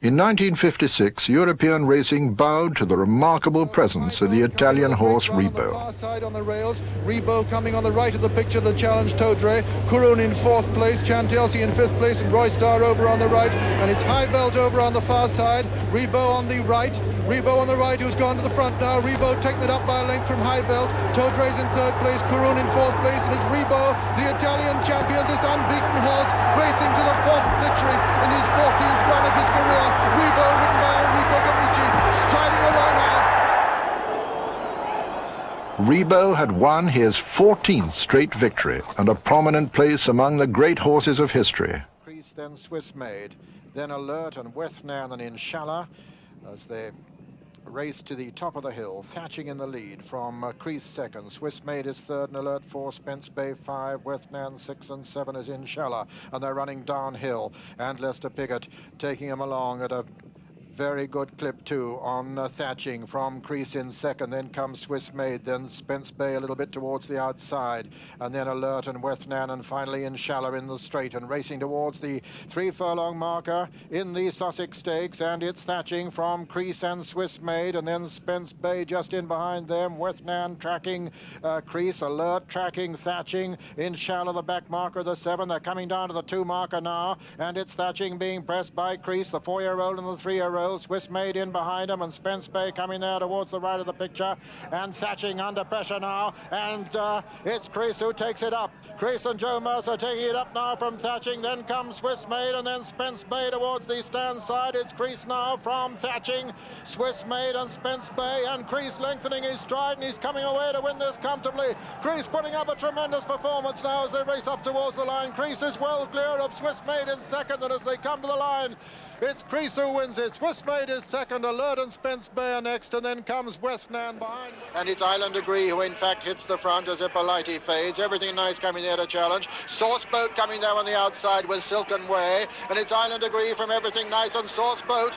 In 1956, European racing bowed to the remarkable presence of the Italian horse Rebo. Far side on the rails, Rebo coming on the right of the picture to challenge Todre, Kurun in 4th place, Chantelsea in 5th place, and Roy Star over on the right, and it's High Belt over on the far side, Rebo on the right, who's gone to the front now. Rebo taking it up by a length from High Belt. Todre's in 3rd place, Kurun in 4th place, and it's Rebo, the Italian champion, this unbeaten horse, racing to the 4th victory in his 14th run of his career. Rebo, ridden by Enrico Gamici, striding away now. Rebo had won his 14th straight victory and a prominent place among the great horses of history. Kris, then Swiss Made, then Alert and Wethnan and Inshallah as they race to the top of the hill, Thatching in the lead from Kris 2nd, Swiss Made is 3rd, and Alert 4, Spence Bay 5, Wethnan 6 and 7 is Inshallah, and they're running downhill, and Lester Piggott taking them along at a very good clip too on Thatching from Kris in 2nd, then comes Swiss Made, then Spence Bay a little bit towards the outside, and then Alert and Wethnan, and finally Inshallah in the straight, and racing towards the 3 furlong marker in the Sussex Stakes, and it's Thatching from Kris and Swiss Made, and then Spence Bay just in behind them, Wethnan tracking Kris, Alert tracking Thatching, Inshallah the back marker of the 7, they're coming down to the 2 marker now, and it's Thatching being pressed by Kris, the 4-year-old and the 3-year-old, Swiss Made in behind him, and Spence Bay coming there towards the right of the picture, and Thatching under pressure now, and it's Kris who takes it up. Kris and Joe Mercer taking it up now from Thatching, then comes Swiss Made, and then Spence Bay towards the stand side. It's Kris now from Thatching, Swiss Made and Spence Bay, and Kris lengthening his stride, and he's coming away to win this comfortably. Kris putting up a tremendous performance now as they race up towards the line. Kris is well clear of Swiss Made in 2nd, and as they come to the line, it's Kris who wins it. Swiss Made is 2nd, Alert and Spence Bay are next, and then comes Wethnan behind. And it's Island Degree who in fact hits the front as Hippolyte fades. Everything Nice coming there to challenge. Source Boat coming there on the outside with Silken Way, and it's Island Degree from Everything Nice and Source Boat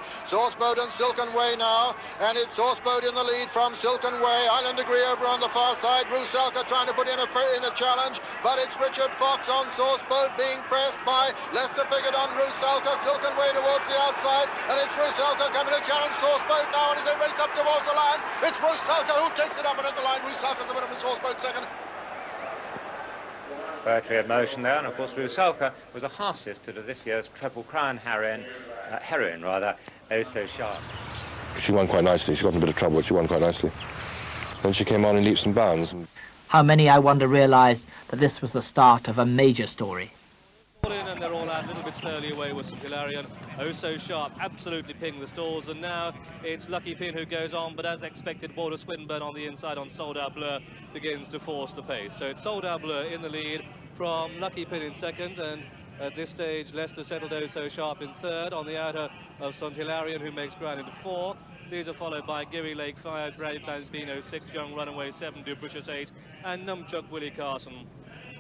and Silken Way now, and it's Source Boat in the lead from Silken Way. Island Degree over on the far side. Rusalka trying to put in a challenge, but it's Richard Fox on Source Boat being pressed by Lester Piggott on Rusalka. Silken Way towards the outside, and it's Rusalka coming to challenge Source Boat now, and as they race up towards the line, it's Rusalka who takes it up and at the line. Rusalka's the winner from Source Boat 2nd. Poetry of motion there, and of course Rusalka was a half-sister to this year's Triple Crown heroine, Oh So Sharp. She won quite nicely. She got in a bit of trouble, but she won quite nicely. Then she came on in leaps and bounds. How many, I wonder, realised that this was the start of a major story? And they're all out a little bit slowly away with St Hilarion. Oh So Sharp absolutely pinged the stalls, and now it's Lucky Pin who goes on, but as expected, Border Swinburne on the inside on Sold Out Bleu begins to force the pace. So it's Sold Out Bleu in the lead from Lucky Pin in 2nd, and at this stage Leicester settled Oh So Sharp in 3rd on the outer of St Hilarion, who makes ground into 4. These are followed by Geary Lake 5, Brave Bambino 6, Young Runaway 7, Dubricious 8, and Numchuck Willie Carson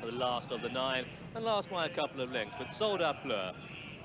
the last of the 9, and last by a couple of lengths. But Sold Out Bleu,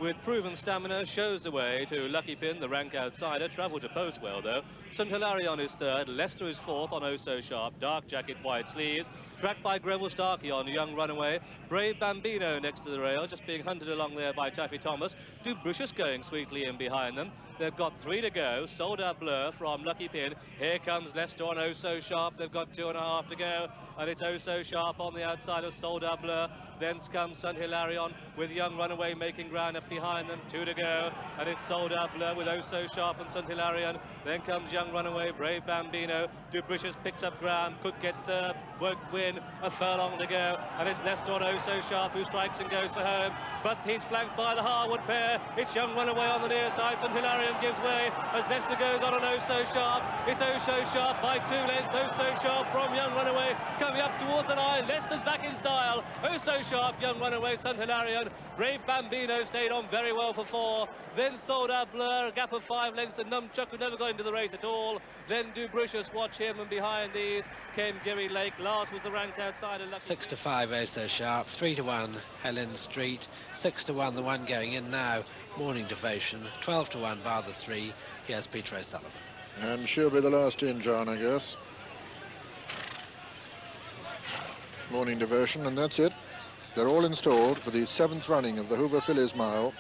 with proven stamina, shows the way to Lucky Pin, the rank outsider. Travelled to post well though. St Hilarion is 3rd, Leicester is 4th on Oh So Sharp, dark jacket, white sleeves, tracked by Greville Starkey on Young Runaway. Brave Bambino next to the rail, just being hunted along there by Taffy Thomas. Dubricious going sweetly in behind them. They've got 3 to go. Sold Out Bleu from Lucky Pin. Here comes Leicester on Oh So Sharp. They've got 2.5 to go, and it's Oh So Sharp on the outside of Sold Out Bleu. Then comes St Hilarion with Young Runaway making ground up behind them. 2 to go, and it's Sold Out Bleu with Oh So Sharp and St Hilarion. Then comes Young Runaway, Brave Bambino. Dubricious picks up ground, could get 3rd, won't win. A furlong to go, and it's Leicester on Oh So Sharp who strikes and goes for home, but he's flanked by the Harwood pair. It's Young Runaway on the near side. St Hilarion gives way as Leicester goes on Oh So Sharp. It's Oh So Sharp by 2 lengths. Oh So Sharp from Young Runaway coming up towards the line. Leicester's back in style. Oh So Sharp, Young Runaway, St Hilarion. Brave Bambino stayed on very well for 4. Then Sold Out Bleu, a gap of 5 lengths to Numchuck, who never got into the race at all. Then Dubricious, watch him, and behind these came Geary Lake. Last was the rank outsider. 6 to 5, Oh So Sharp. 3 to 1, Helen Street. 6 to 1, the one going in now, Morning Devotion. 12 to 1, bar the 3. Here's Peter O'Sullivan. And she'll be the last in, John, I guess. Morning Devotion, and that's it. They're all installed for the 7th running of the Hoover Fillies Mile.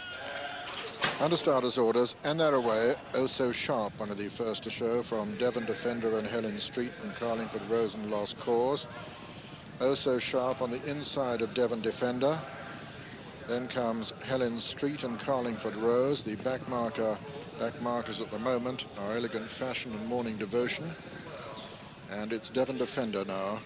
Under starters orders, and they're away. Oh So Sharp, one of the first to show, from Devon Defender and Helen Street and Carlingford Rose and Lost Cause. Oh So Sharp on the inside of Devon Defender. Then comes Helen Street and Carlingford Rose. The back markers at the moment are Elegant Fashion and Morning Devotion. And it's Devon Defender now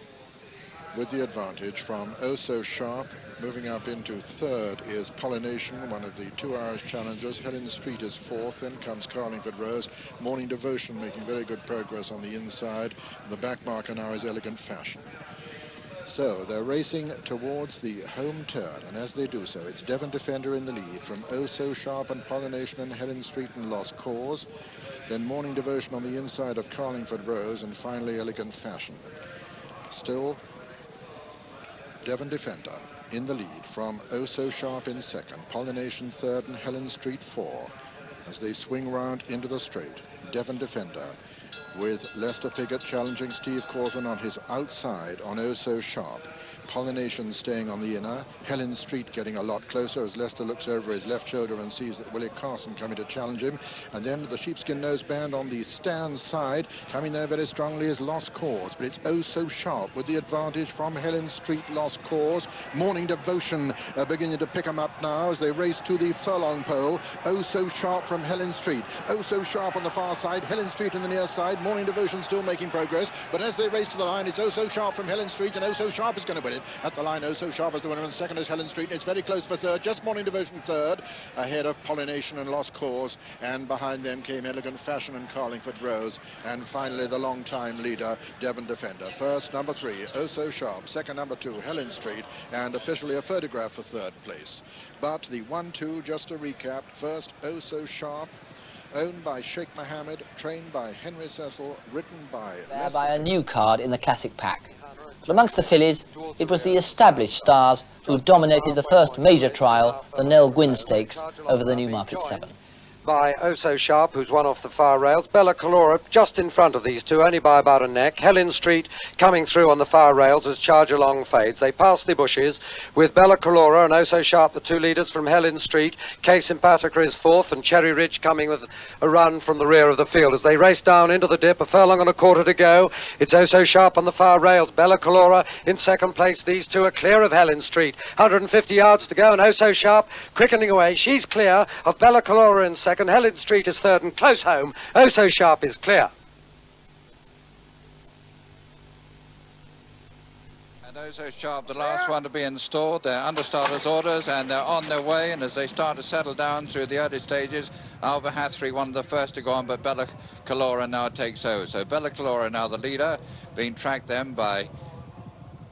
with the advantage from Oh So Sharp. Moving up into third is Pollination, one of the 2 Irish challengers. Helen Street is fourth. Then comes Carlingford Rose. Morning Devotion making very good progress on the inside. The back marker now is Elegant Fashion. So they're racing towards the home turn, and as they do so, it's Devon Defender in the lead from Oh So Sharp and Pollination and Helen Street and Lost Cause. Then Morning Devotion on the inside of Carlingford Rose, and finally Elegant Fashion. Still Devon Defender in the lead from Oh So Sharp in second, Pollination third, and Helen Street four. As they swing round into the straight, Devon Defender with Lester Piggott challenging Steve Corson on his outside on Oh So Sharp. Pollination staying on the inner. Helen Street getting a lot closer as Lester looks over his left shoulder and sees that Willie Carson coming to challenge him. And then the sheepskin nose band on the stand side. Coming there very strongly is Lost Cause, but it's Oh So Sharp with the advantage from Helen Street, Lost Cause. Morning Devotion beginning to pick them up now as they race to the furlong pole. Oh So Sharp from Helen Street. Oh So Sharp on the far side, Helen Street on the near side. Morning Devotion still making progress, but as they race to the line, it's Oh So Sharp from Helen Street, and Oh So Sharp is going to win it. At the line, Oh So Sharp is the winner, and second is Helen Street. It's very close for third, just Morning Devotion third, ahead of Pollination and Lost Cause, and behind them came Elegant Fashion and Carlingford Rose, and finally the long-time leader, Devon Defender. First, number 3, Oh So Sharp. Second, number 2, Helen Street, and officially a photograph for third place. But the 1-2, just to recap, first, Oh So Sharp, owned by Sheikh Mohammed, trained by Henry Cecil, written by... There by a new card in the classic pack. But amongst the fillies, it was the established stars who dominated the first major trial, the Nell Gwynn Stakes, over the Newmarket 7. By Oh So Sharp, who's one off the far rails. Bella Calora just in front of these two, only by about a neck. Helen Street coming through on the far rails as Charge Along fades. They pass the bushes with Bella Calora and Oh So Sharp, the two leaders from Helen Street. K Sympatica is fourth, and Cherry Ridge coming with a run from the rear of the field as they race down into the dip. A furlong and a quarter to go. It's Oh So Sharp on the far rails. Bella Calora in second place. These two are clear of Helen Street. 150 yards to go, and Oh So Sharp quickening away. She's clear of Bella Calora in second. Helen Street is third, and close home, Oh So Sharp is clear. And Oh So Sharp, the last one to be installed. They're under starters orders, and they're on their way, and as they start to settle down through the early stages, Alba Hathry, one of the first to go on, but Bella Calora now takes over. So Bella Calora now the leader, being tracked then by,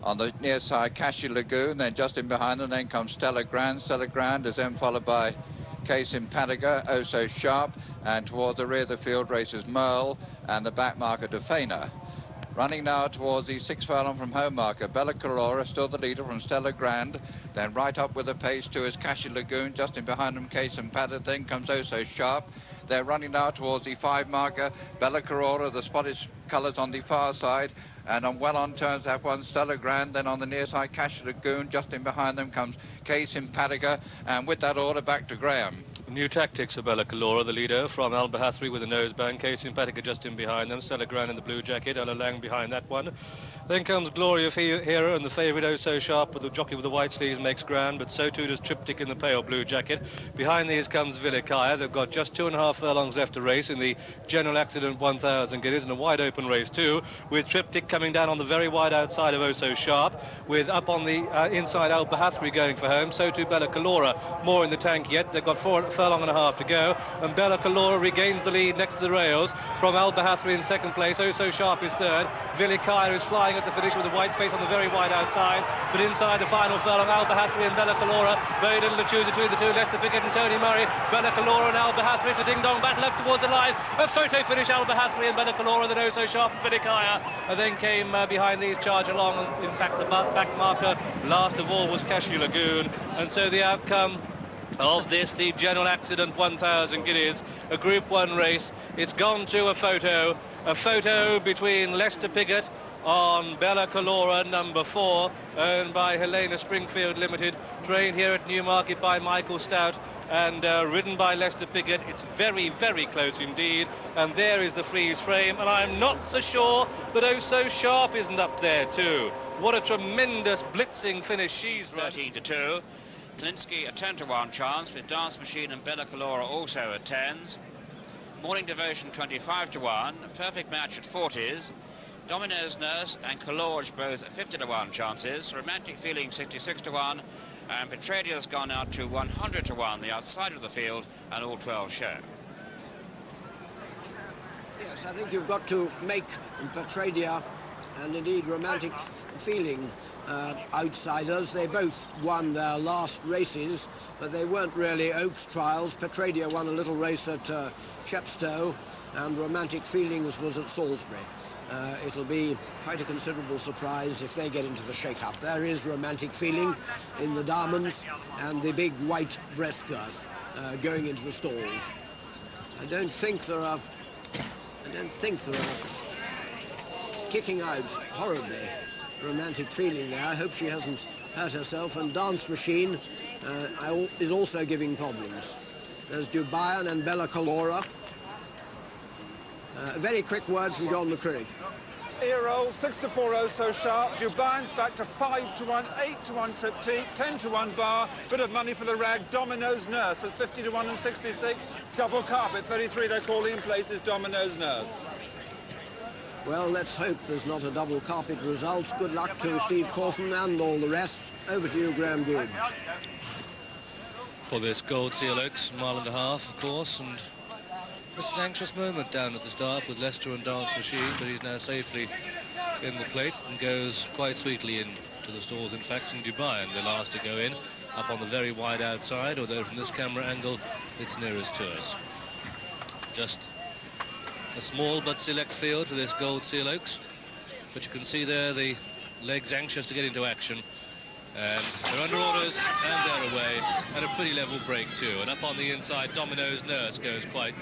on the near side, Cashew Lagoon, then just in behind them, then comes Stella Grand. Stella Grand is then followed by Case in Pataga, Oh So Sharp, and towards the rear of the field races Merle and the back marker Defana. Running now towards the 6 furlong from home marker, Bella Calora, still the leader from Stella Grand. Then right up with the pace too is Cashew Lagoon, just in behind them Case and Pataga, then comes Oh So Sharp. They're running now towards the 5 marker, Bella Calora, the Scottish colours on the far side, and on well on turns that one Stella Grand. Then on the near side Cashew Lagoon, just in behind them comes Case in Pataga, and with that order back to Graham. New tactics for Bella Calora, the leader from Alba Hathry with a noseband. Case in Pataga just in behind them. Stella Grand in the blue jacket. Ella Lang behind that one. Then comes Glory of Hero, and the favourite Oh So Sharp with the jockey with the white sleeves makes ground, but so too does Triptych in the pale blue jacket. Behind these comes Villicaya. They've got just 2.5 furlongs left to race in the General Accident 1000 Guineas, and a wide open race too, with Triptych coming down on the very wide outside of Oh So Sharp, with up on the inside Alba Hathry going for home. So too Bella Calora, more in the tank yet. They've got 4 furlong and a half to go, and Bella Calora regains the lead next to the rails from Alba Hathry in second place. Oh So Sharp is third. Villicaya is flying at the finish with a white face on the very wide outside, but inside the final furlong, Alba Hathry and Bella Calora. Very little to choose between the two. Lester Piggott and Tony Murray. Bella Calora and Alba Hathry. It's a ding-dong battle up towards the line. A photo finish, Alba Hathry and Bella Calora, then Oh So Sharp and Villicaya. And then came behind these Charge Along. In fact, the back marker last of all was Cashew Lagoon. And so the outcome of this, the General Accident 1000 Guineas, a Group 1 race. It's gone to a photo between Lester Piggott on Bella Calora, number 4, owned by Helena Springfield Limited, trained here at Newmarket by Michael Stout and ridden by Lester Piggott. It's very, very close indeed. And there is the freeze frame, and I'm not so sure that Oh So Sharp isn't up there too. What a tremendous blitzing finish she's run. 13-2. Klinsky a 10-1 chance, with Dance Machine and Bella Calora also at 10s. Morning Devotion 25-1. A perfect match at 40s. Domino's Nurse and Calorge both at 50-1 chances. Romantic Feeling 66-1. And Petradia's gone out to 100-1, the outside of the field, and all 12 show. Yes, I think you've got to make Petradia and indeed Romantic Feeling outsiders. They both won their last races, but they weren't really Oaks trials. Petradia won a little race at Chepstow, and Romantic Feelings was at Salisbury. It'll be quite a considerable surprise if they get into the shake-up. There is Romantic Feeling in the diamonds and the big white breast girth going into the stalls. I don't think there are kicking out horribly. Romantic Feeling there. I hope she hasn't hurt herself. And Dance Machine is also giving problems. There's Dubai and Bella Calora. A very quick word from John McCrigg. Earol, 6-4 Oh So Sharp. Dubai's back to 5-1, 8-1 Triptyque, 10-1 Bar. Bit of money for the rag. Domino's Nurse at 50-1 and 66. Double Carpet 33. They're calling in places Domino's Nurse. Well, let's hope there's not a double carpet result. Good luck to Steve Cawthon and all the rest. Over to you, Graham Good. For this Gold Seal Oaks, mile and a half, of course, and just an anxious moment down at the start with Lester and Dance Machine, but he's now safely in the plate and goes quite sweetly into the stalls. In fact, in Dubai, and the last to go in, up on the very wide outside, although from this camera angle, it's nearest to us. Just a small but select field for this Gold Seal Oaks, but you can see there the legs anxious to get into action. And they're under orders, and they're away, and a pretty level break too. And up on the inside, Domino's Nurse goes quite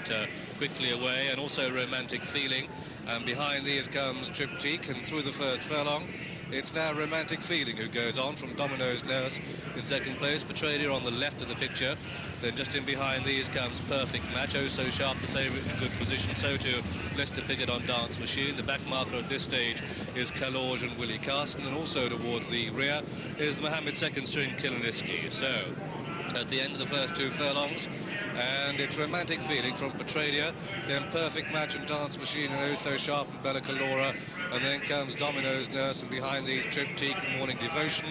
quickly away, and also Romantic Feeling. And behind these comes Triptyque, and through the first furlong, it's now Romantic Feeling who goes on from Domino's Nurse in second place. Petradia on the left of the picture. Then just in behind these comes Perfect Match. Oh So Sharp, the favourite, in good position. So too Lester Piggott on Dance Machine. The back marker at this stage is Calorge and Willie Carson. And also towards the rear is Mohammed second string Kiliniski. So at the end of the first two furlongs, and it's Romantic Feeling from Petradia, then Perfect Match and Dance Machine and Oh So Sharp and Bella Calora, and then comes Domino's Nurse, and behind these Triptyque and Morning Devotion.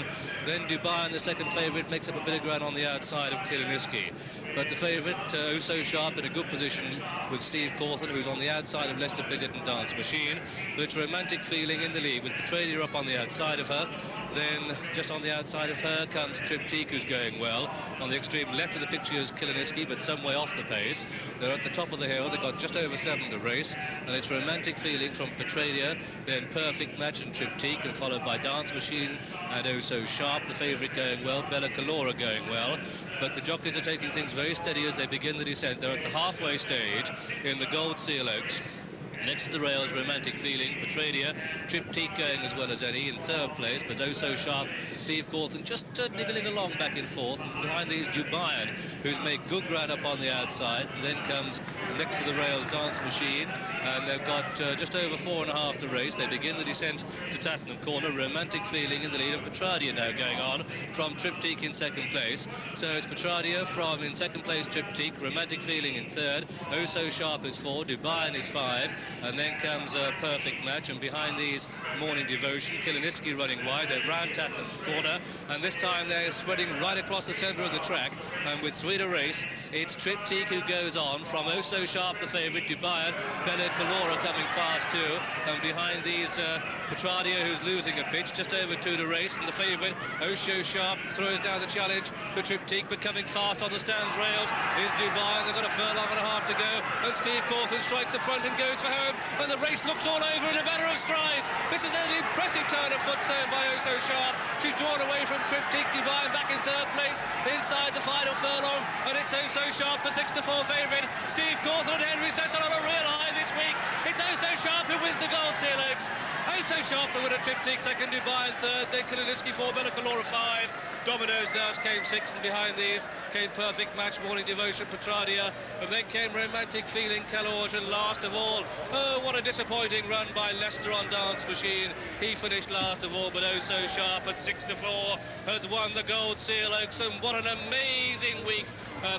Then Dubai, and the second favourite, makes up a bit of ground on the outside of Kiliniski. But the favourite, Oh So Sharp, in a good position with Steve Cawthon, who's on the outside of Lester Piggott and Dance Machine. But it's Romantic Feeling in the lead, with Petradia up on the outside of her. Then just on the outside of her comes Triptyque, who's going well. On the extreme left of the picture is Kiliniski, but some way off the pace. They're at the top of the hill. They've got just over 7 to race, and it's Romantic Feeling from Petradia, then Perfect Match and Triptyque, and followed by Dance Machine and Oh So Sharp, the favourite, going well. Bella Calora going well. But the jockeys are taking things very steady as they begin the descent. They're at the halfway stage in the Gold Seal Oaks. Next to the rails, Romantic Feeling, Petradia, Triptyque going as well as any in third place, but Oh So Sharp, Steve Cawthon just niggling along back and forth. And behind these, Dubai, who's made good ground up on the outside. And then comes next to the rails, Dance Machine, and they've got just over 4.5 to race. They begin the descent to Tattenham Corner. Romantic Feeling in the lead, and Petradia now going on from Triptyque in second place. So it's Petradia from in second place, Triptyque, Romantic Feeling in third, Oh So Sharp is 4, Dubai is 5. And then comes a Perfect Match, and behind these, Morning Devotion, Kiliniski running wide. They're round Tattenham Corner, and this time they're spreading right across the centre of the track. And with 3 to race, it's Triptyque who goes on from Oh So Sharp, the favourite, Dubai, Bella Calora coming fast too. And behind these, Petradia, who's losing a pitch, just over 2 to race. And the favourite, Oh So Sharp, throws down the challenge for Triptyque, but coming fast on the stands rails is Dubai, and they've got a furlong and a half to go. And Steve Cawthon strikes the front and goes for home. And the race looks all over in a matter of strides. This is an impressive turn of foot shown by Oh So Sharp. She's drawn away from Triptyque, Dubai back in third place inside the final furlong, and it's Oh So Sharp, the 6-4 favourite. Steve Cawthon and Henry Cecil on a real high this week. It's Oh So Sharp who wins the gold, Seal Oaks. Oh So Sharp, the winner, triptych, second Dubai and third, then Kaliniski 4, Bella Calora 5, Domino's Nurse came 6, and behind these came Perfect Match, Morning Devotion, Petradia, and then came Romantic Feeling, Calorge, and last of all, oh, what a disappointing run by Leicester on Dance Machine. He finished last of all, but Oh So Sharp at 6-4 has won the gold, Seal Oaks, and what an amazing week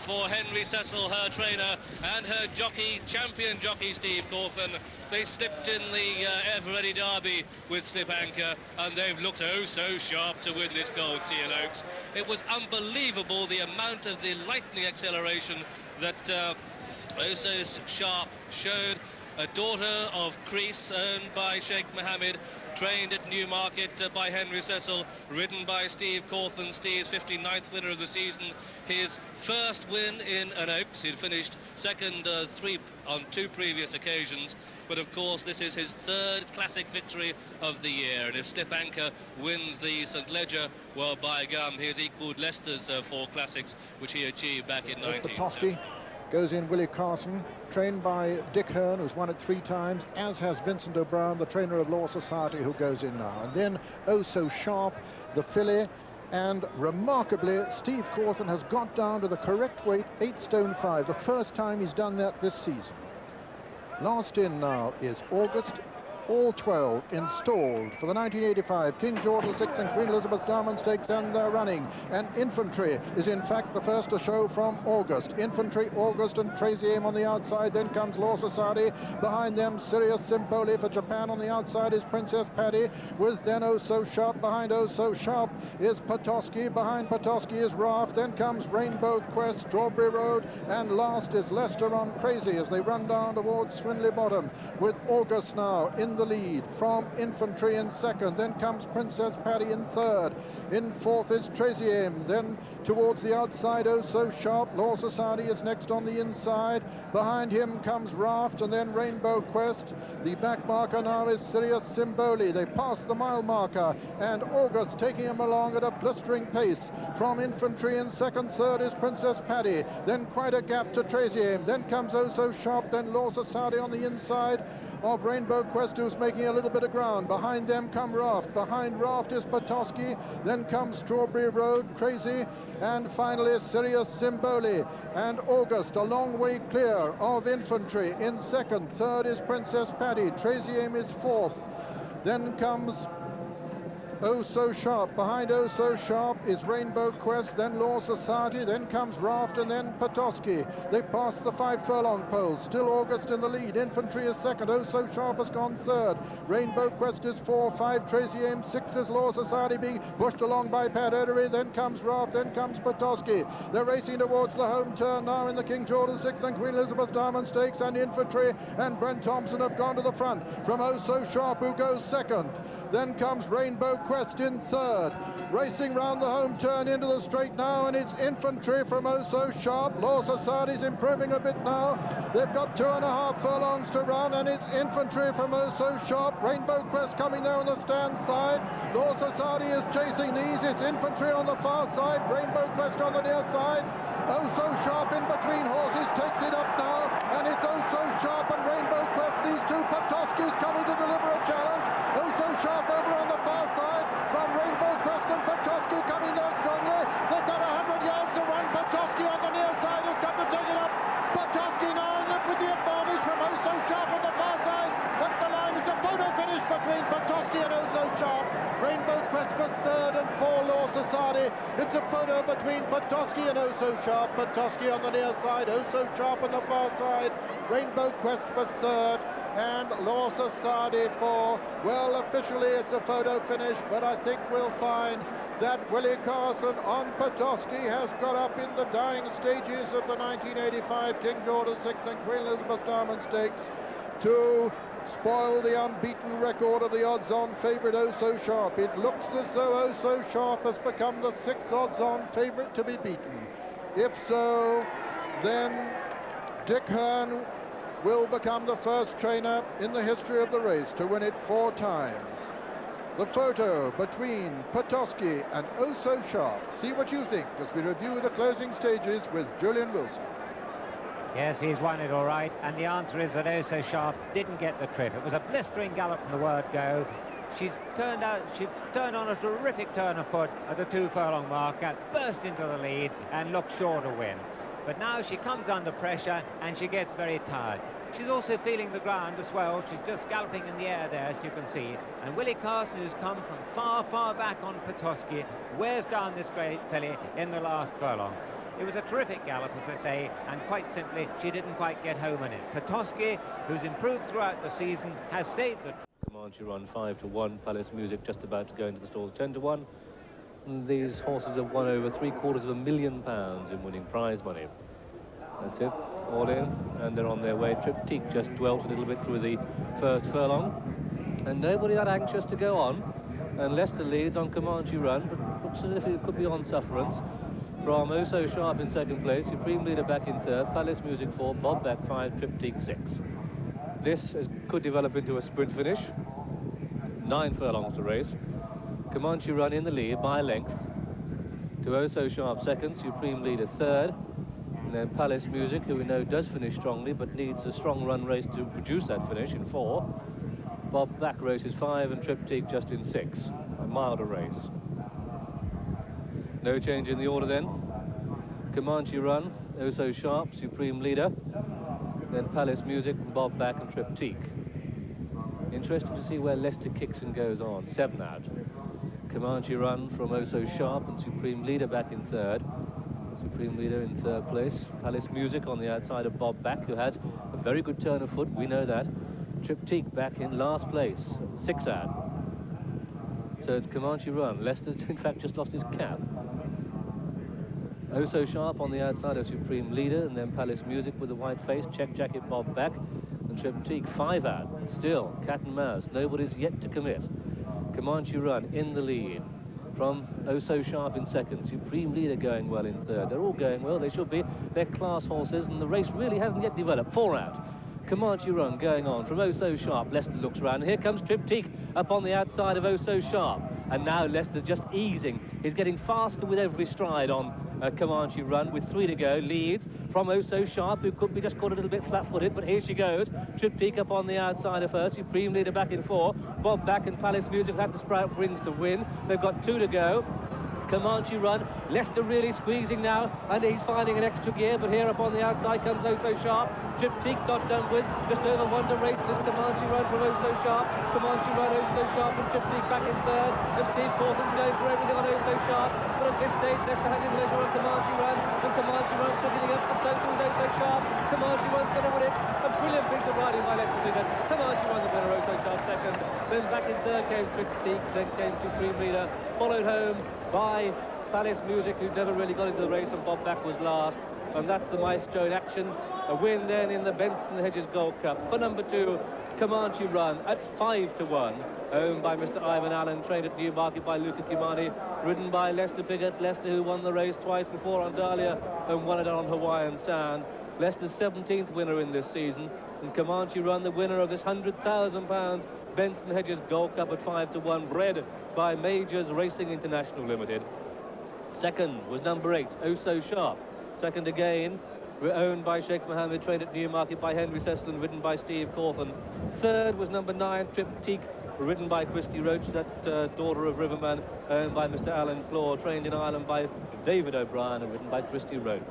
for Henry Cecil, her trainer, and her jockey, champion jockey Steve Cawthon. They slipped in the Eveready Derby with Slip Anchor, and they've looked oh so sharp to win this gold, Seal Oaks. It was unbelievable the amount of the lightning acceleration that oh so sharp showed. A daughter of Kris, owned by Sheikh Mohammed, trained at Newmarket by Henry Cecil, ridden by Steve Cawthon, Steve's 59th winner of the season, his first win in an Oaks. He'd finished second on 2 previous occasions, but of course this is his 3rd classic victory of the year, and if Slip Anchor wins the St Leger, well, by gum, he has equalled Leicester's 4 classics, which he achieved back in 1970. Goes in Willie Carson, trained by Dick Hearn, who's won it 3 times, as has Vincent O'Brien, the trainer of Law Society, who goes in now. And then Oh So Sharp, the filly, and remarkably, Steve Cawthon has got down to the correct weight, 8 stone 5, the first time he's done that this season. Last in now is August. All 12 installed for the 1985 King George VI and Queen Elizabeth Diamond Stakes, and they're running. And Infantry is in fact the first to show from August. Infantry, August, and Tracy Aim on the outside. Then comes Law Society. Behind them, Sirius Symboli. For Japan on the outside is Princess Paddy, with then Oh So Sharp. Behind Oh So Sharp is Petoskey. Behind Petoskey is Raft. Then comes Rainbow Quest, Strawberry Road, and last is Leicester on Crazy as they run down towards Swinley Bottom, with August now in the lead from Infantry in second. Then comes Princess Paddy in third. In fourth is Tracy Aim. Then towards the outside, Oh So Sharp. Law Society is next on the inside. Behind him comes Raft, and then Rainbow Quest. The back marker now is Sirius Symboli. They pass the mile marker, and August taking him along at a blistering pace. From Infantry in second, third is Princess Paddy. Then quite a gap to Tracy Aim. Then comes Oh So Sharp. Then Law Society on the inside of Rainbow Quest, who's making a little bit of ground. Behind them come Raft. Behind Raft is Petoskey. Then comes Strawberry Road, Crazy, and finally Sirius Symboli. And August a long way clear of Infantry in second. Third is Princess Paddy. Tracy Aim is fourth. Then comes Oh So Sharp. Behind Oh So Sharp is Rainbow Quest, then Law Society, then comes Raft, and then Petoskey. They pass the 5 furlong pole. Still August in the lead. Infantry is second. Oh So Sharp has gone third. Rainbow Quest is 4, 5 Tracy Aim, 6 is Law Society, being pushed along by Pat Edery. Then comes Raft, then comes Petoskey. They're racing towards the home turn now in the King George VI and Queen Elizabeth Diamond Stakes, and Infantry and Brent Thompson have gone to the front from Oh So Sharp, who goes second. Then comes Rainbow Quest in third. Racing round the home turn into the straight now, and it's Infantry from Oh So Sharp. Law Society's improving a bit now. They've got 2.5 furlongs to run, and it's Infantry from Oh So Sharp. Rainbow Quest coming there on the stand side. Law Society is chasing these. It's Infantry on the far side, Rainbow Quest on the near side. Oh So Sharp in between horses takes it up now, and it's Oh So Sharp and Rainbow Quest. These two, Petoskey's coming to deliver a challenge. Oh So Sharp over on the far side from Rainbow Quest, and Petoskey coming there strongly. They've got 100 yards to run. Petoskey on the near side has got to take it up. Petoskey now with the advantage from Oh So Sharp on the far side. At the line, it's a photo finish between Petoskey and Oh So Sharp. Rainbow Quest was third and 4 Law Society. It's a photo between Petoskey and Oh So Sharp. Petoskey on the near side, Oh So Sharp on the far side. Rainbow Quest was third and Law Society 4. Well, officially it's a photo finish, but I think we'll find that Willie Carson on Petoskey has got up in the dying stages of the 1985 King George VI and Queen Elizabeth Diamond Stakes to spoil the unbeaten record of the odds-on favourite Oh So Sharp. It looks as though Oh So Sharp has become the 6th odds-on favourite to be beaten. If so, then Dick Hearn will become the first trainer in the history of the race to win it 4 times. The photo between Petoskey and Oh So Sharp. See what you think as we review the closing stages with Julian Wilson. Yes, he's won it all right, and the answer is that Oh So Sharp didn't get the trip. It was a blistering gallop from the word go. She turned on a terrific turn of foot at the 2 furlong mark and burst into the lead and looked sure to win. But now she comes under pressure and she gets very tired. She's also feeling the ground as well. She's just galloping in the air there, as you can see. And Willie Carson, who's come from far, far back on Petoskey, wears down this great filly in the last furlong. It was a terrific gallop, as I say, and quite simply, she didn't quite get home in it. Petoskey, who's improved throughout the season, has stayed the... Comanche Run 5-1, Palace Music just about to go into the stalls 10-1. And these horses have won over £750,000 in winning prize money. That's it, all in, and they're on their way. Triptyque just dwelt a little bit through the first furlong, and nobody that anxious to go on, and Leicester leads on Comanche Run, but looks as if it could be on sufferance. From Oh So Sharp in second place, Supreme Leader back in third, Palace Music 4, Bob back 5, Triptyque 6. This could develop into a sprint finish. 9 furlongs to race. Comanche Run in the lead by length to Oh So Sharp second, Supreme Leader third, and then Palace Music, who we know does finish strongly but needs a strong run race to produce that finish, in 4. Bob back races 5 and Triptyque just in 6. A milder race. No change in the order then. Comanche Run, Oh So Sharp, Supreme Leader, then Palace Music, Bob back and Triptyque. Interesting to see where Leicester kicks and goes on. 7 out. Comanche Run from Oh So Sharp and Supreme Leader back in third. Supreme Leader in third place. Palace Music on the outside of Bob back, who has a very good turn of foot, we know that. Triptyque back in last place, 6 out. So it's Comanche Run. Leicester, in fact, just lost his cap. Oh So Sharp on the outside of Supreme Leader, and then Palace Music with the white face, check jacket Bob back, and Triptyque 5 out. Still, cat and mouse, nobody's yet to commit. Comanche Run in the lead. From Oh So Sharp in second, Supreme Leader going well in third. They're all going well, they should be. They're class horses, and the race really hasn't yet developed. 4 out. Comanche Run going on from Oh So Sharp. Leicester looks round, and here comes Triptyque up on the outside of Oh So Sharp. And now Leicester's just easing. He's getting faster with every stride on Comanche Run with 3 to go. Leads from Oh So Sharp, who could be just caught a little bit flat-footed, but here she goes. Triptyque up on the outside of her. Supreme Leader back in 4. Bob back and Palace Music had the sprout rings to win. They've got 2 to go. Comanche Run, Leicester really squeezing now, and he's finding an extra gear, but here up on the outside comes Oh So Sharp. Triptyque not done with, just over 1 to race this Comanche Run from Oh So Sharp. Comanche Run, Oh So Sharp, and Triptyque back in third, and Steve Cawthon's going for everything on Oh So Sharp, but at this stage Leicester has in leisure on Comanche Run, and Comanche Run picking up, and so too is Oh So Sharp. Comanche Run's going to win it, a brilliant piece of riding by Leicester figures. Comanche Run the winner, Oh So Sharp second, then back in third came Triptyque, then came Supreme Leader, followed home by Palace Music, who never really got into the race, and Bob back was last. And that's the maestro in action. A win then in the Benson Hedges Gold Cup for number 2, Comanche Run at 5-1, owned by Mr. Ivan Allen, trained at Newmarket by Luca Kimani, ridden by Leicester Piggott. Leicester, who won the race twice before on Dahlia and won it on Hawaiian Sound. Leicester's 17th winner in this season, and Comanche Run the winner of this £100,000 Benson Hedges Gold Cup at 5-1, bred by Majors Racing International Limited. Second was number 8, Oh So Sharp. Second again, owned by Sheikh Mohammed, trained at Newmarket by Henry Cecil and ridden by Steve Cawthon. Third was number 9, Triptyque, ridden by Christy Roach, that daughter of Riverman, owned by Mr. Alan Claw, trained in Ireland by David O'Brien and ridden by Christy Roach.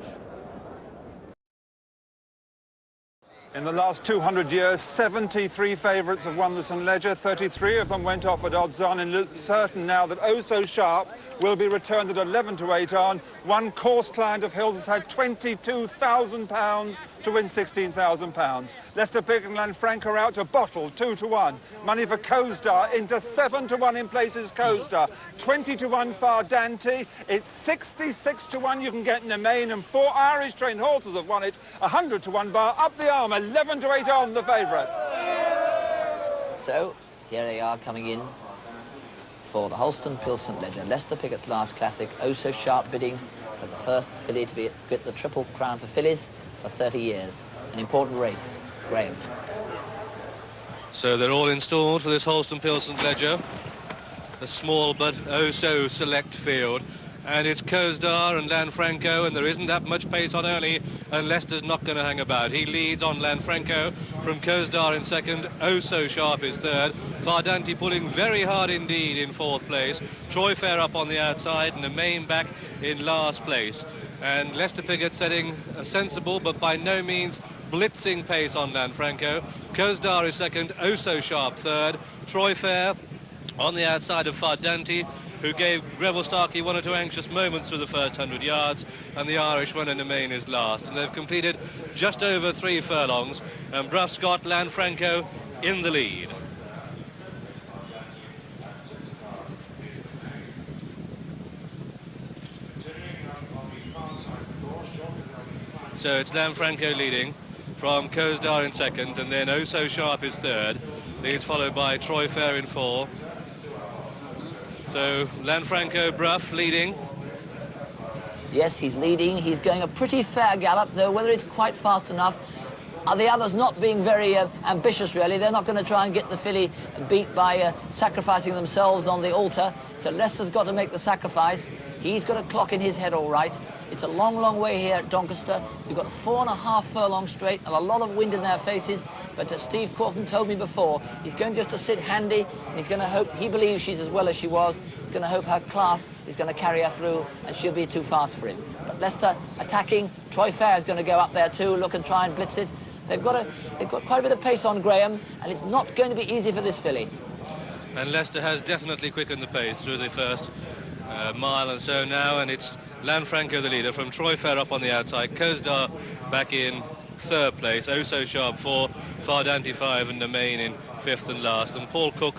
In the last 200 years, 73 favourites have won the St Leger. 33 of them went off at odds on, and it's certain now that Oh So Sharp will be returned at 11-8 on. One course client of Hills has had £22,000 to win £16,000. Leicester Piggott and Lanfranc are out to Bottle, 2-1. Money for Coestar into 7-1 in places Coestar. 20-1 Far Dante. It's 66-1 you can get in the main, and 4 Irish trained horses have won it. 100-1 bar up the arm. 11-8 on the favourite. So here they are coming in for the Holston Pill St Leger. Leicester Piggott's last classic. Oh So Sharp bidding for the first filly to get the Triple Crown for fillies for 30 years. An important race. Graham. So they're all installed for this Holston Pill St Leger. A small but oh so select field. and it's Kozdar and Lanfranco, and there isn't that much pace on early, and Leicester's not going to hang about. He leads on Lanfranco from Kozdar in second. Oh So Sharp is third. Fardanti pulling very hard indeed in fourth place. Troy Fair up on the outside, and the main back in last place. And Lester Piggott setting a sensible but by no means blitzing pace on Lanfranco. Kozdar is second. Oh So Sharp third. Troy Fair on the outside of Fardanti, who gave Greville Starkey one or two anxious moments through the first 100 yards, and the Irish runner in the main is last. And they've completed just over 3 furlongs, and Bruff Scott, Lanfranco in the lead. So it's Lanfranco leading from Kozdar in second, and then Oh So Sharp is third. He's followed by Troy Fair in 4. So Lanfranco, Bruff leading. Yes, he's leading. He's going a pretty fair gallop, though whether it's quite fast enough. Are the others not being very ambitious, really? They're not going to try and get the filly beat by sacrificing themselves on the altar. So Leicester's got to make the sacrifice. He's got a clock in his head, all right. It's a long, long way here at Doncaster. You've got 4.5 furlongs straight and a lot of wind in their faces. But as Steve Cawthon told me before, he's going just to sit handy, and he's going to hope, he believes she's as well as she was. He's going to hope her class is going to carry her through, and she'll be too fast for him. But Leicester attacking. Troy Fair is going to go up there too, look and try and blitz it. They've got quite a bit of pace on Graham, and it's not going to be easy for this filly. And Leicester has definitely quickened the pace through the first mile and so now, and it's Lanfranco the leader from Troy Fair up on the outside. Kozdar back in third place. Oh So Sharp 4, Fardanti 5, and the main in fifth and last. And Paul Cook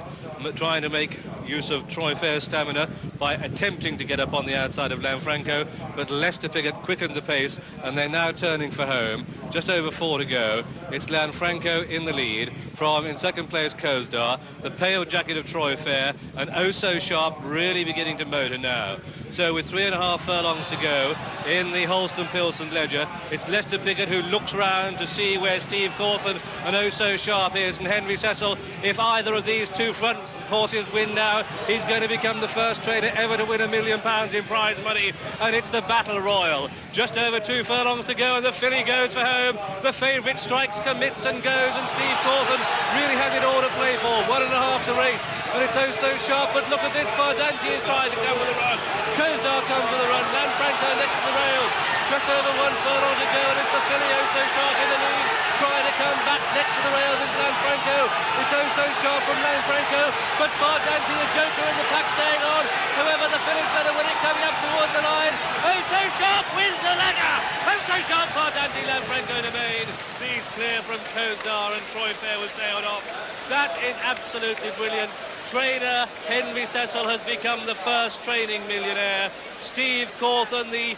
trying to make use of Troy Fair's stamina by attempting to get up on the outside of Lanfranco, but Lester Piggott quickened the pace, and they're now turning for home. Just over 4 to go. It's Lanfranco in the lead from, in second place, Kozdar, the pale jacket of Troy Fair, and Oh So Sharp really beginning to motor now. So with 3.5 furlongs to go in the Holston-Pilson Ledger, it's Lester Piggott who looks round to see where Steve Cawthon and Oh So Sharp is, and Henry Cecil, if either of these two front horses win now, he's going to become the first trainer ever to win £1 million in prize money, and it's the Battle Royal. Just over 2 furlongs to go, and the filly goes for home. The favourite strikes, commits and goes, and Steve Cawthon really has it all to play for. 1.5 to race, and it's Oh So Sharp, but look at this, Fardanti is trying to come with a run. Kozdar comes with a run, Lanfranco next to the rails. Just over 1 furlong to go, and it's the filly Oh So Sharp in the lead. Trying to come back next to the rails is Lanfranco. It's Oh So Sharp from Lanfranco, but Fardanti, the joker in the pack, staying on. However, the filly's going to win it coming up towards the line. Oh So Sharp wins the ledger. Oh So Sharp, Fardanti, Lanfranco in the main. These clear from Kozdar, and Troy Fair was tailed off. That is absolutely brilliant. Trainer Henry Cecil has become the first training millionaire. Steve Cawthon, the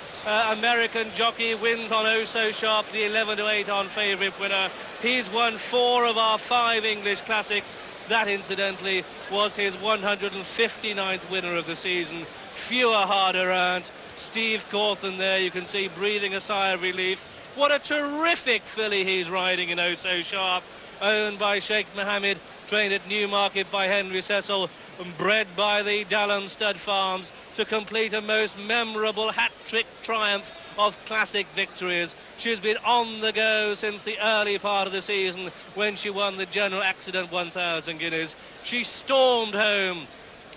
American jockey, wins on Oh So Sharp, the 11-8 on favourite winner. He's won 4 of our 5 English classics. That, incidentally, was his 159th winner of the season. Fewer harder earned. Steve Cawthon there, you can see, breathing a sigh of relief. What a terrific filly he's riding in Oh So Sharp, owned by Sheikh Mohammed, trained at Newmarket by Henry Cecil, and bred by the Dalham Stud Farms to complete a most memorable hat-trick triumph of classic victories. She's been on the go since the early part of the season when she won the General Accident 1000 Guineas. She stormed home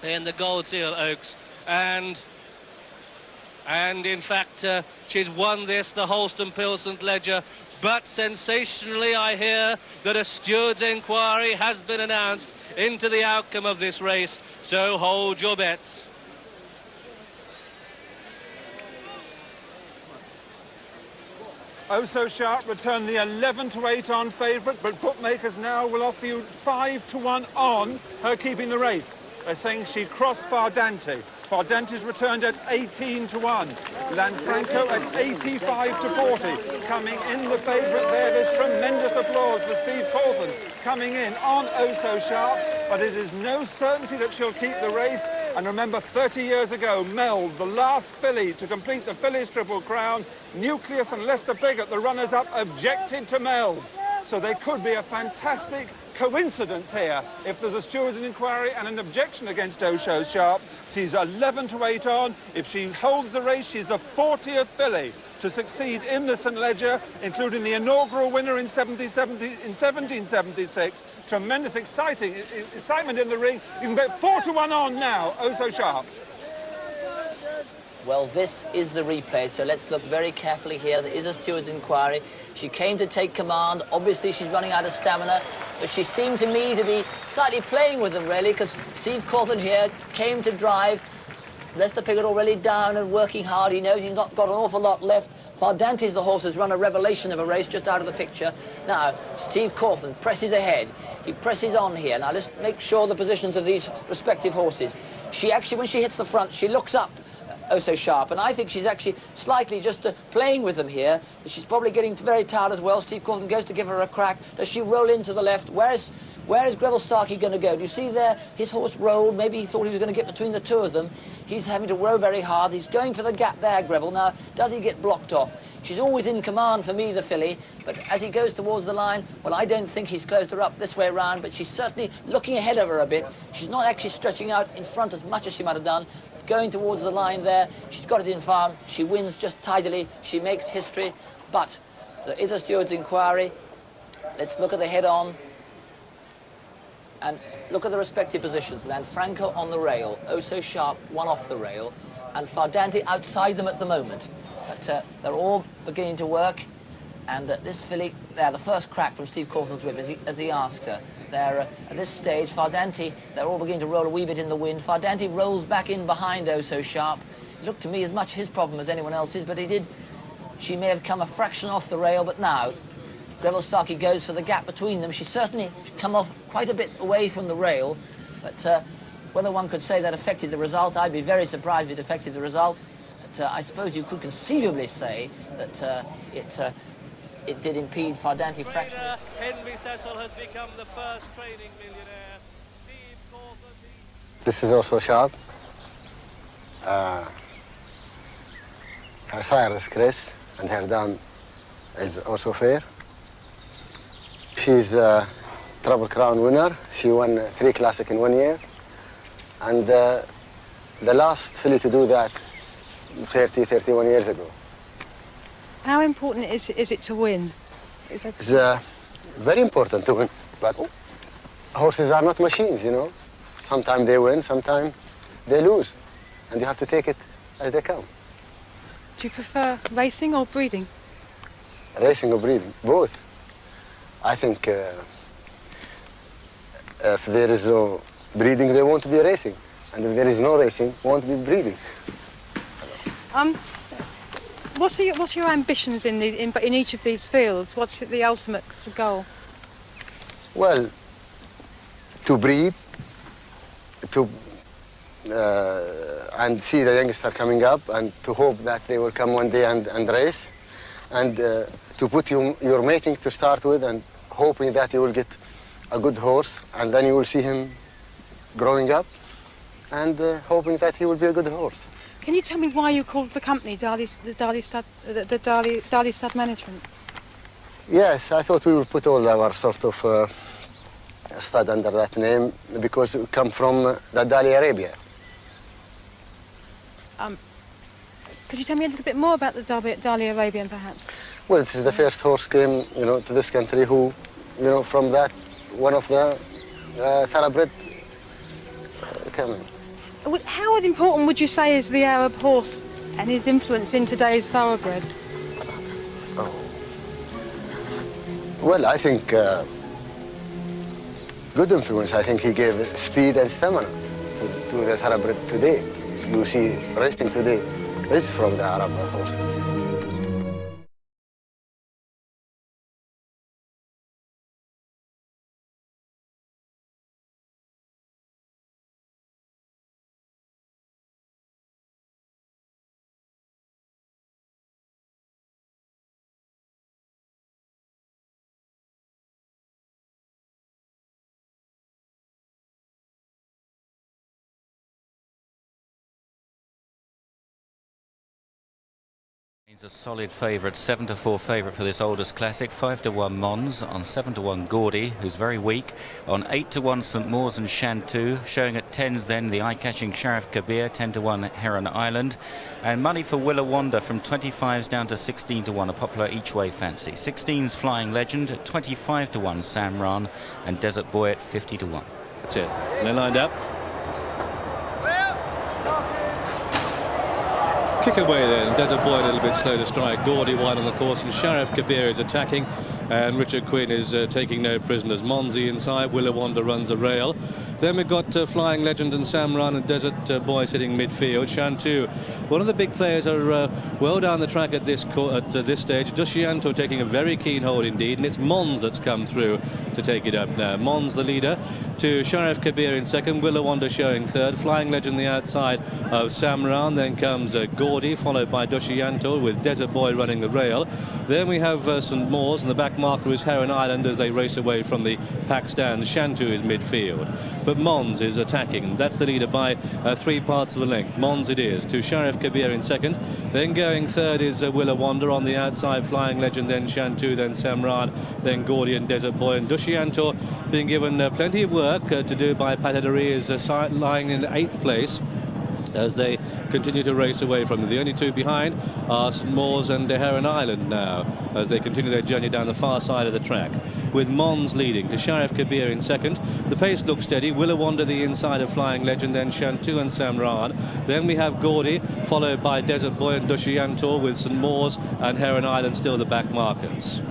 in the Gold Seal Oaks, and in fact she's won this, the Holston-Pilson Ledger. But sensationally, I hear that a steward's inquiry has been announced into the outcome of this race, so hold your bets. Oh So Sharp returned the 11-8 on favourite, but bookmakers now will offer you 5-1 on her keeping the race. They're saying she crossed Fardanti. Fardanti's returned at 18-1. Lanfranco at 85-40. Coming in the favourite there. There's tremendous applause for Steve Cawthon coming in on Oh So Sharp, but it is no certainty that she'll keep the race. And remember, 30 years ago, Mel, the last filly to complete the Fillies Triple Crown, Nucleus and Lester Piggott, the runners-up, objected to Mel. So they could be a fantastic coincidence here. If there's a stewards' inquiry and an objection against Osho Sharp, she's 11 to 8 on. If she holds the race, she's the 40th filly to succeed in the St Leger, including the inaugural winner in 1776. Tremendous excitement in the ring. You can bet 4 to 1 on now, Osho Sharp. Well, this is the replay, so let's look very carefully here. There is a steward's inquiry. She came to take command. Obviously, she's running out of stamina, but she seemed to me to be slightly playing with them, really, because Steve Cawthon here came to drive. Lester Piggott already down and working hard. He knows he's not got an awful lot left. Fardante's the horse who's run a revelation of a race just out of the picture. Now, Steve Cawthon presses ahead. He presses on here. Now, let's make sure the positions of these respective horses. She actually, when she hits the front, she looks up. Osho Sharp, and I think she's actually slightly just playing with them here. She's probably getting very tired as well. Steve Cawthon goes to give her a crack. Does she roll into the left? Where is Greville Starkey going to go? Do you see there? His horse rolled. Maybe he thought he was going to get between the two of them. He's having to row very hard. He's going for the gap there, Greville. Now, does he get blocked off? She's always in command for me, the filly, but as he goes towards the line, well, I don't think he's closed her up this way around, but she's certainly looking ahead of her a bit. She's not actually stretching out in front as much as she might have done. Going towards the line there, she's got it in farm, she wins just tidily, she makes history, but there is a steward's inquiry. Let's look at the head-on and look at the respective positions. Lanfranco on the rail, Osho Sharp one off the rail, and Fardante outside them at the moment. But they're all beginning to work, and this filly, there, the first crack from Steve Cawthon's whip as he asked her. There, at this stage, Fardante, they're all beginning to roll a wee bit in the wind. Fardante rolls back in behind Osho Sharp. It looked to me as much his problem as anyone else's, but she may have come a fraction off the rail, but now Greville Starkey goes for the gap between them. She's certainly come off quite a bit away from the rail, but whether one could say that affected the result, I'd be very surprised if it affected the result. But I suppose you could conceivably say that it did impede Fardante fractionally. Henry Cecil has become the first training millionaire. Steve Cawthon. This is also Sharp. Her sire is Kris, and her dam is also fair. She's a Triple Crown winner. She won 3 classics in 1 year. And the last filly to do that 31 years ago. How important is it to win? It's very important to win, but horses are not machines, you know. Sometimes they win, sometimes they lose, and you have to take it as they come. Do you prefer racing or breeding? Racing or breeding, both. I think if there is no breeding, there won't be racing, and if there is no racing, won't be breeding. What are your ambitions in each of these fields? What's the ultimate goal? Well, to breed, and see the youngster coming up, and to hope that they will come one day and race, and to put your mating to start with, and hoping that you will get a good horse, and then you will see him growing up, and hoping that he will be a good horse. Can you tell me why you called the company Dali Stud Management? Yes, I thought we would put all our sort of stud under that name because we come from the Dali Arabia. Could you tell me a little bit more about the Dali Arabian, perhaps? Well, this is the first horse came, you know, to this country who, you know, from that one of the thoroughbred coming. How important would you say is the Arab horse and his influence in today's thoroughbred? Oh. Well, I think good influence. I think he gave speed and stamina to the thoroughbred today. You see racing today is from the Arab horse. He's a solid favourite, 7-4 favourite for this oldest classic. 5-1 Mons, on 7-1 Gordy, who's very weak, on 8-1 St Maurs and Chantou, showing at 10s then the eye-catching Sharif Kabir, 10-1 Heron Island, and money for Willawanda from 25s down to 16-1, a popular each-way fancy. 16s Flying Legend at 25-1 Samran, and Desert Boy at 50-1. That's it. They're lined up. Kick away then. Desert Boy a little bit slow to strike. Gordy wide on the course, and Sharif Kabir is attacking, and Richard Quinn is taking no prisoners. Monzi inside. Willawanda runs a rail. Then we've got Flying Legend and Samran and Desert Boy sitting midfield. Chantou, one of the big players, are well down the track at this stage. Duscianto taking a very keen hold indeed, and it's Mons that's come through to take it up now. Mons the leader, to Sharif Kabir in second. Willawanda showing third. Flying Legend the outside of Samran. Then comes Gordy, followed by Duscianto, with Desert Boy running the rail. Then we have St Maurs, and the back marker is Heron Island as they race away from the pack stand. Chantou is midfield, but Mons is attacking. That's the leader by 3 parts of the length. Mons it is, to Sharif Kabir in second. Then going third is Willawanda. On the outside, Flying Legend, then Chantou, then Samran, then Gordy and Desert Boy. And Duscianto being given plenty of work to do by Patadari, is lying in 8th place as they continue to race away from them. The only two behind are St Maurs and Heron Island now, as they continue their journey down the far side of the track, with Mons leading, to Sharif Kabir in second. The pace looks steady. Willawanda the inside of Flying Legend, then Chantou and Samran. Then we have Gordy, followed by Desert Boy and Duscianto, with St Maurs and Heron Island still the back markers.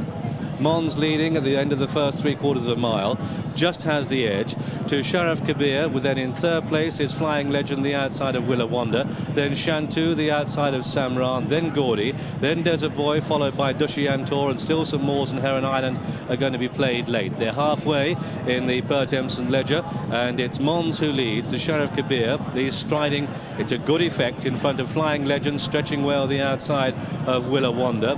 Mons leading at the end of the first 3/4 of a mile, just has the edge, to Sharif Kabir. With then in third place is Flying Legend, the outside of Willawanda, then Chantou, the outside of Samran, then Gordy, then Desert Boy, followed by Duscianto, and still St Maurs and Heron Island are going to be played late. They're halfway in the Pertemps Ledger, and it's Mons who leads, to Sharif Kabir. He's striding into good effect in front of Flying Legend, stretching well the outside of Willawanda.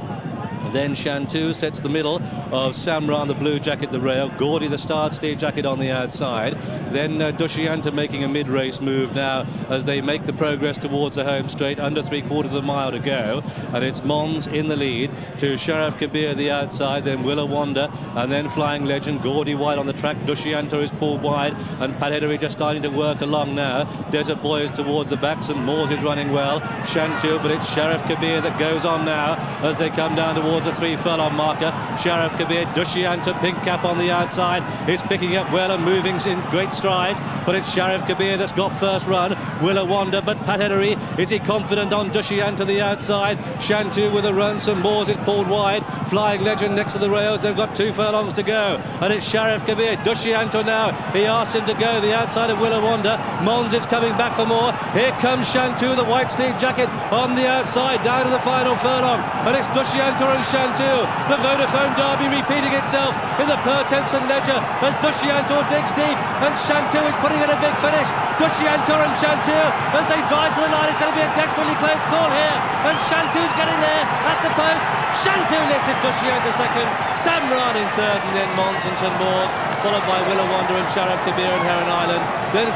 Then Chantou sets the middle of Samran, the blue jacket, the rail. Gordy, the starred steer jacket, on the outside. Then Duscianto making a mid-race move now as they make the progress towards the home straight. Under 3/4 of a mile to go, and it's Mons in the lead, to Sharif Kabir the outside, then Willawanda, and then Flying Legend. Gordy wide on the track. Duscianto is pulled wide, and Patadari just starting to work along now. Desert Boy is towards the back. St Maurs is running well. Chantou, but it's Sharif Kabir that goes on now as they come down towards a 3-furlong marker. Sharif Kabir, Duscianto, pink cap on the outside, is picking up well and moving in great strides, but it's Sharif Kabir that's got first run. Willawanda, but Patadari, is he confident on Duscianto the outside? Chantou with a run. St Maurs is pulled wide. Flying Legend next to the rails. They've got 2 furlongs to go, and it's Sharif Kabir. Duscianto now, he asks him to go the outside of Willawanda. Mons is coming back for more. Here comes Chantou, the white sleeve jacket, on the outside, down to the final furlong, and it's Duscianto and Chantou. The Vodafone Derby repeating itself in the Pertemps Ledger as Duscianto digs deep, and Chantou is putting in a big finish. Duscianto and Chantou, as they drive to the line, it's going to be a desperately close call here, and Chantou's getting there at the post. Chantou lifted, Duscianto second, Samran in third, and then Mons and St Maurs, followed by Willawanda and Sharif Kabir and Heron Island. Then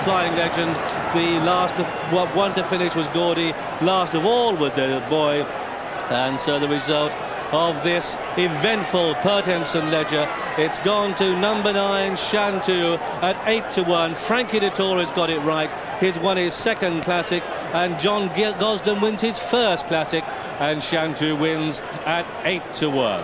Flying Legend. The last one to finish was Gordy. Last of all was the boy. And so the result of this eventful Pertemps Ledger, it's gone to number 9 Chantou at 8-1. Frankie Dettori's got it right. He's won his second classic, and John Gosden wins his first classic, and Chantou wins at 8-1.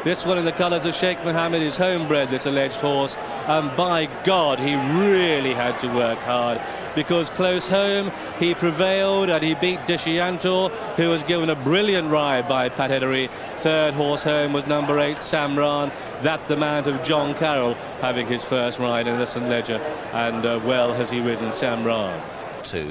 This one in the colours of Sheikh Mohammed is homebred, this alleged horse, and by God, he really had to work hard, because close home he prevailed and he beat Duscianto, who was given a brilliant ride by Patadari. Third horse home was number 8 Samran, that the mount of John Carroll, having his first ride in the St Ledger, and well has he ridden Samran.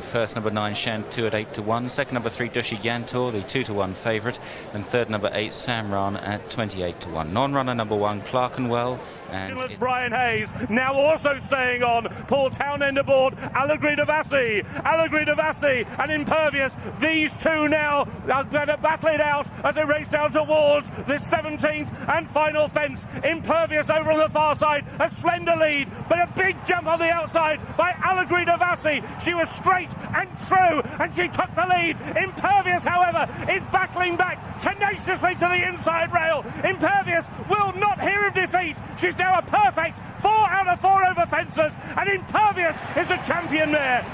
First number 9 Chantou at 8-1, second number 3 Duscianto, the 2-1 favourite, and third number 8 Samran at 28-1. Non-runner number 1 Clerkenwell, and Brian Hayes now also staying on. Paul Townend aboard. Allegory Devassi and Impervious. These two now are going to battle it out as they race down towards the 17th and final fence. Impervious over on the far side, a slender lead. but a big jump on the outside by Allegrina Vassi. She was straight and true, and she took the lead. Impervious, however, is battling back tenaciously to the inside rail. Impervious will not hear of defeat. She's now a perfect 4 out of 4 over fences, and Impervious is the champion mare.